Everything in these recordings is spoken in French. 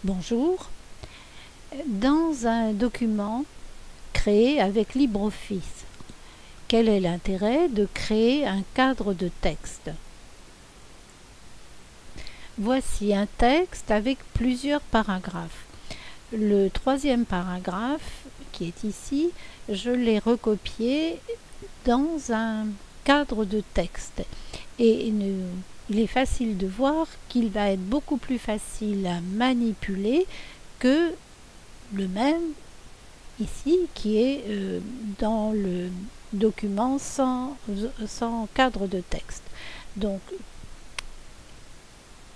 Bonjour. Dans un document créé avec LibreOffice, quel est l'intérêt de créer un cadre de texte? Voici un texte avec plusieurs paragraphes. Le troisième paragraphe, qui est ici, je l'ai recopié dans un cadre de texte. Et il est facile de voir qu'il va être beaucoup plus facile à manipuler que le même ici qui est dans le document sans cadre de texte. Donc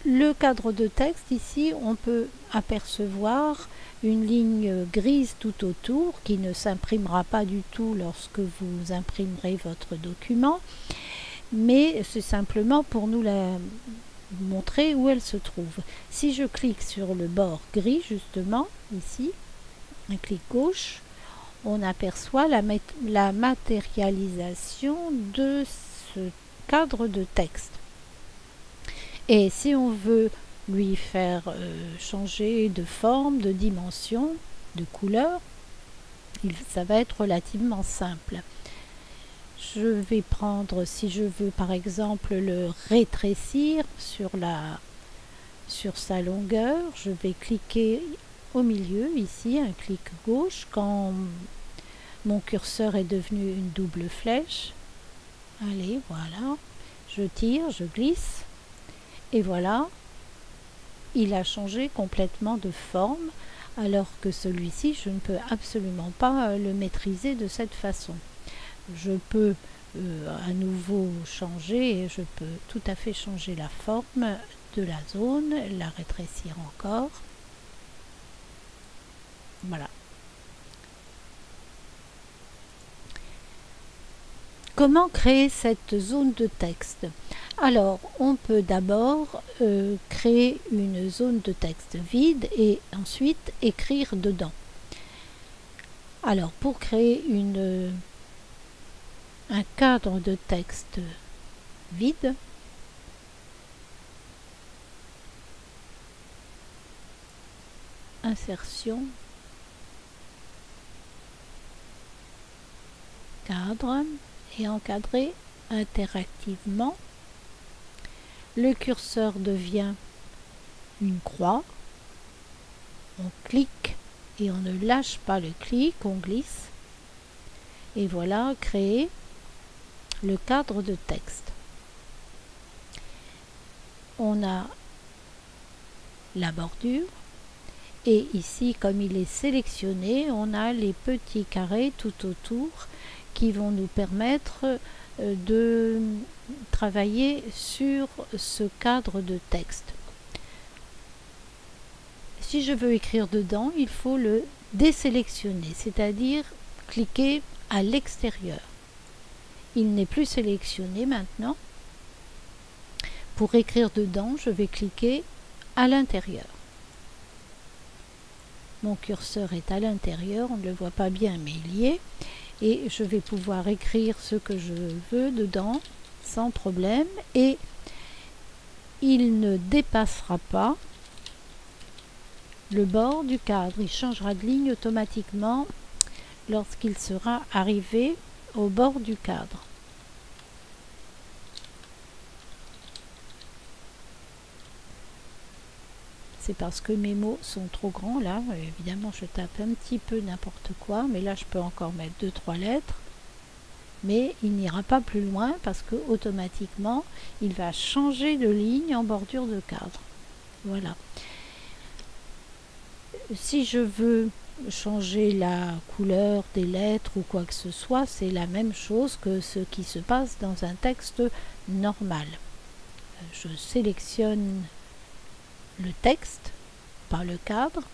le cadre de texte ici, on peut apercevoir une ligne grise tout autour qui ne s'imprimera pas du tout lorsque vous imprimerez votre document, mais c'est simplement pour nous la montrer où elle se trouve. Si je clique sur le bord gris justement ici, un clic gauche, on aperçoit la matérialisation de ce cadre de texte. Et si on veut lui faire changer de forme, de dimension, de couleur, ça va être relativement simple. Je vais prendre, si je veux par exemple le rétrécir sur sa longueur, je vais cliquer au milieu ici, un clic gauche, quand mon curseur est devenu une double flèche. Allez, voilà, je tire, je glisse, et voilà, il a changé complètement de forme, alors que celui-ci, je ne peux absolument pas le maîtriser de cette façon. Je peux à nouveau changer, je peux tout à fait changer la forme de la zone, la rétrécir encore. Voilà. Comment créer cette zone de texte? Alors, on peut d'abord créer une zone de texte vide et ensuite écrire dedans. Alors, pour créer un cadre de texte vide, insertion, cadre, et encadrer interactivement. Le curseur devient une croix. On clique et on ne lâche pas le clic, on glisse. Et voilà, créer le cadre de texte. On a la bordure. Et ici, comme il est sélectionné, on a les petits carrés tout autour qui vont nous permettre de travailler sur ce cadre de texte. Si je veux écrire dedans, il faut le désélectionner, c'est-à-dire cliquer à l'extérieur. Il n'est plus sélectionné maintenant. Pour écrire dedans, je vais cliquer à l'intérieur. Mon curseur est à l'intérieur, on ne le voit pas bien, mais il y est. Et je vais pouvoir écrire ce que je veux dedans sans problème. Et il ne dépassera pas le bord du cadre. Il changera de ligne automatiquement lorsqu'il sera arrivé au bord du cadre. C'est parce que mes mots sont trop grands là, évidemment je tape un petit peu n'importe quoi, mais là je peux encore mettre 2-3 lettres, mais il n'ira pas plus loin parce que automatiquement il va changer de ligne en bordure de cadre. Voilà. Si je veux changer la couleur des lettres ou quoi que ce soit, c'est la même chose que ce qui se passe dans un texte normal. Je sélectionne le texte par le cadre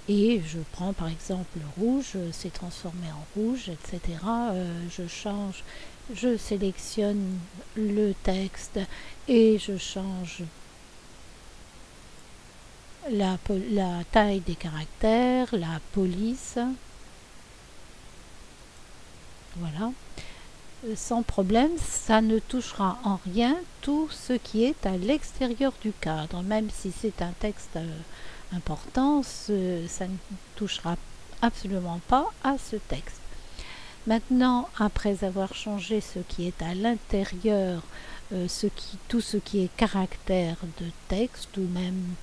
et je prends par exemple le rouge, c'est transformé en rouge, etc. Je change, je sélectionne le texte et je change la taille des caractères, la police. Voilà. sans problème, ça ne touchera en rien tout ce qui est à l'extérieur du cadre. Même si c'est un texte important, ça ne touchera absolument pas à ce texte. Maintenant, après avoir changé ce qui est à l'intérieur, tout ce qui est caractère de texte ou même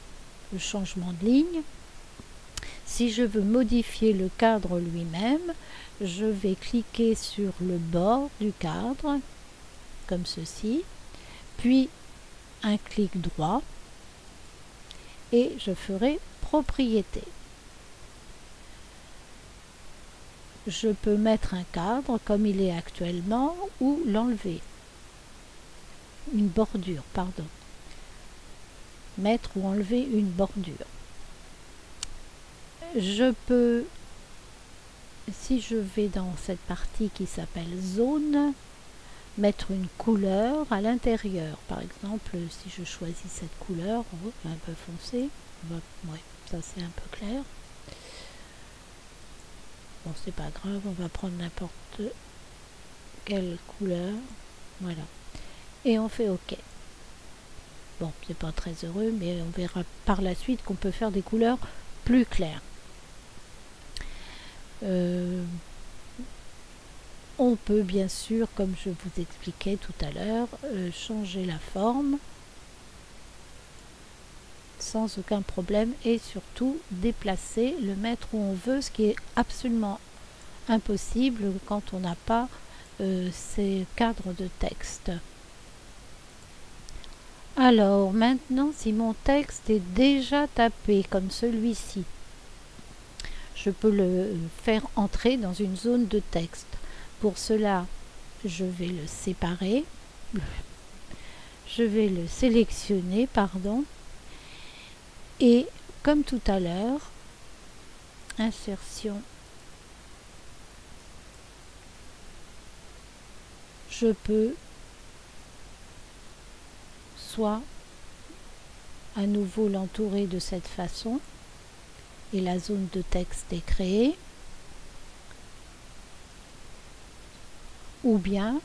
le changement de ligne, si je veux modifier le cadre lui-même, je vais cliquer sur le bord du cadre, comme ceci, puis un clic droit, et je ferai propriété. Je peux mettre un cadre comme il est actuellement ou l'enlever. Une bordure, pardon. Mettre ou enlever une bordure. Je peux, si je vais dans cette partie qui s'appelle zone, mettre une couleur à l'intérieur. Par exemple, si je choisis cette couleur, un peu foncée, ouais, ça c'est un peu clair. Bon, c'est pas grave, on va prendre n'importe quelle couleur. Voilà. Et on fait OK. Bon, c'est pas très heureux, mais on verra par la suite qu'on peut faire des couleurs plus claires. On peut bien sûr, comme je vous expliquais tout à l'heure, changer la forme sans aucun problème et surtout déplacer, le mettre où on veut, ce qui est absolument impossible quand on n'a pas ces cadres de texte. Alors maintenant, si mon texte est déjà tapé comme celui-ci, je peux le faire entrer dans une zone de texte. Pour cela, je vais le séparer, je vais le sélectionner, pardon, et comme tout à l'heure, insertion, je peux soit à nouveau l'entourer de cette façon et la zone de texte est créée, ou bien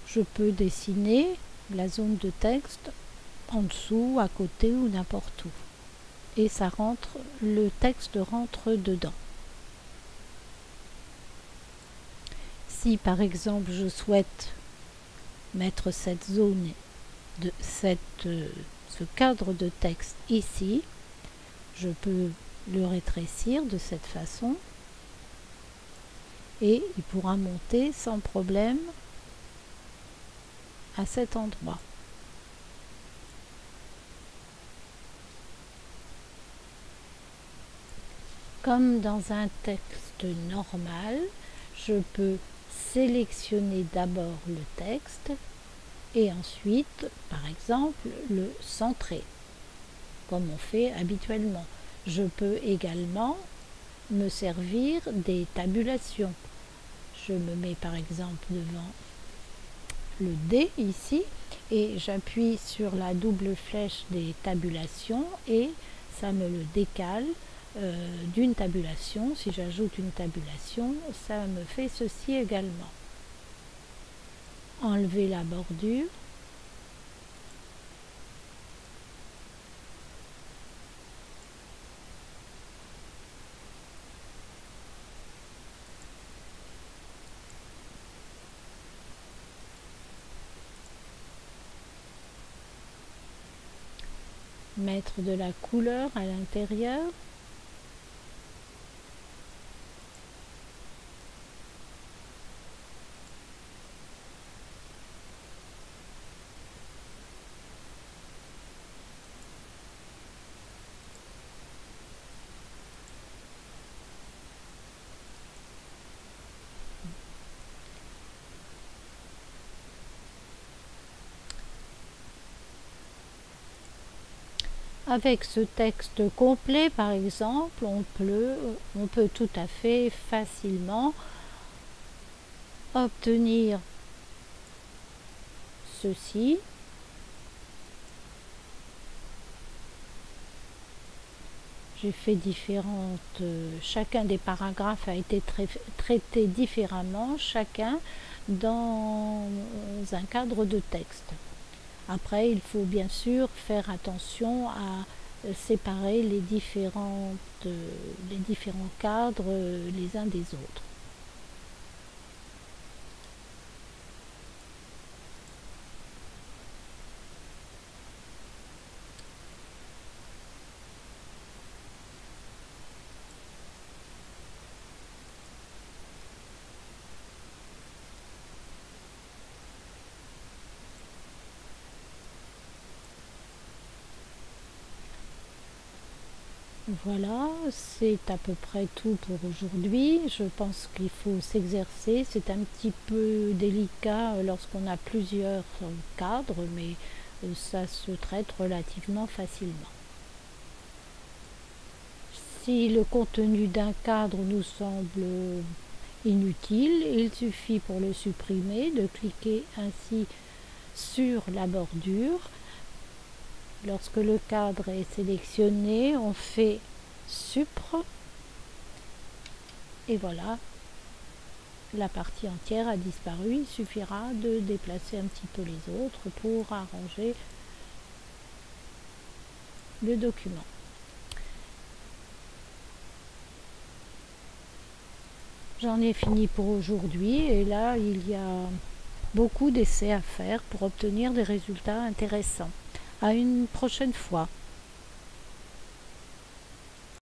je peux dessiner la zone de texte en dessous, à côté ou n'importe où. Et ça rentre, le texte rentre dedans. Si par exemple je souhaite mettre cette zone, ce cadre de texte ici, je peux le rétrécir de cette façon et il pourra monter sans problème à cet endroit. Comme dans un texte normal, je peux sélectionner d'abord le texte et ensuite, par exemple, le centrer, comme on fait habituellement. Je peux également me servir des tabulations. Je me mets par exemple devant le D ici et j'appuie sur la double flèche des tabulations et ça me le décale d'une tabulation. Si j'ajoute une tabulation, ça me fait ceci également. Enlever la bordure. Mettre de la couleur à l'intérieur. Avec ce texte complet, par exemple, on peut tout à fait facilement obtenir ceci. J'ai fait différentes... chacun des paragraphes a été traité différemment, chacun dans un cadre de texte. Après, il faut bien sûr faire attention à séparer les différents cadres les uns des autres. Voilà, c'est à peu près tout pour aujourd'hui. Je pense qu'il faut s'exercer. C'est un petit peu délicat lorsqu'on a plusieurs cadres, mais ça se traite relativement facilement. Si le contenu d'un cadre nous semble inutile, il suffit pour le supprimer de cliquer ainsi sur la bordure. Lorsque le cadre est sélectionné, on fait Supre et voilà, la partie entière a disparu. Il suffira de déplacer un petit peu les autres pour arranger le document. J'en ai fini pour aujourd'hui et là il y a beaucoup d'essais à faire pour obtenir des résultats intéressants. À une prochaine fois.